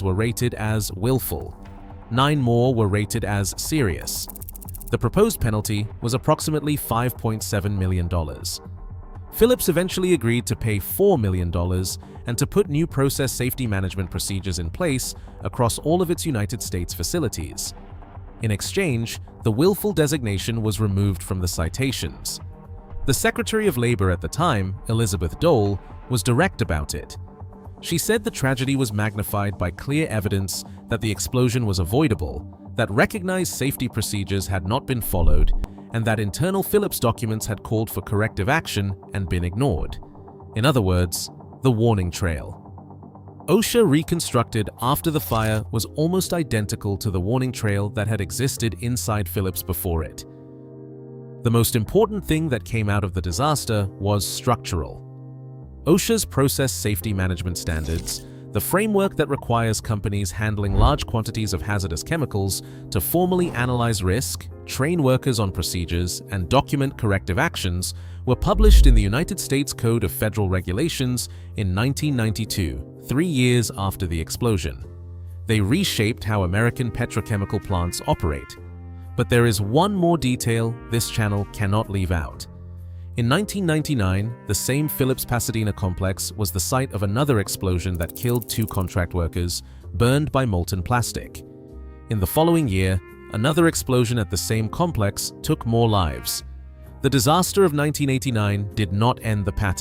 were rated as willful. 9 more were rated as serious. The proposed penalty was approximately $5.7 million. Phillips eventually agreed to pay $4 million and to put new process safety management procedures in place across all of its United States facilities. In exchange, the willful designation was removed from the citations. The Secretary of Labor at the time, Elizabeth Dole, was direct about it. She said the tragedy was magnified by clear evidence that the explosion was avoidable, that recognized safety procedures had not been followed, and that internal Phillips documents had called for corrective action and been ignored. In other words, the warning trail. OSHA reconstructed after the fire was almost identical to the warning trail that had existed inside Phillips before it. The most important thing that came out of the disaster was structural. OSHA's process safety management standards, the framework that requires companies handling large quantities of hazardous chemicals to formally analyze risk, train workers on procedures, and document corrective actions, were published in the United States Code of Federal Regulations in 1992, 3 years after the explosion. They reshaped how American petrochemical plants operate. But there is one more detail this channel cannot leave out. In 1999, the same Phillips Pasadena complex was the site of another explosion that killed 2 contract workers, burned by molten plastic. In the following year, another explosion at the same complex took more lives. The disaster of 1989 did not end the pattern.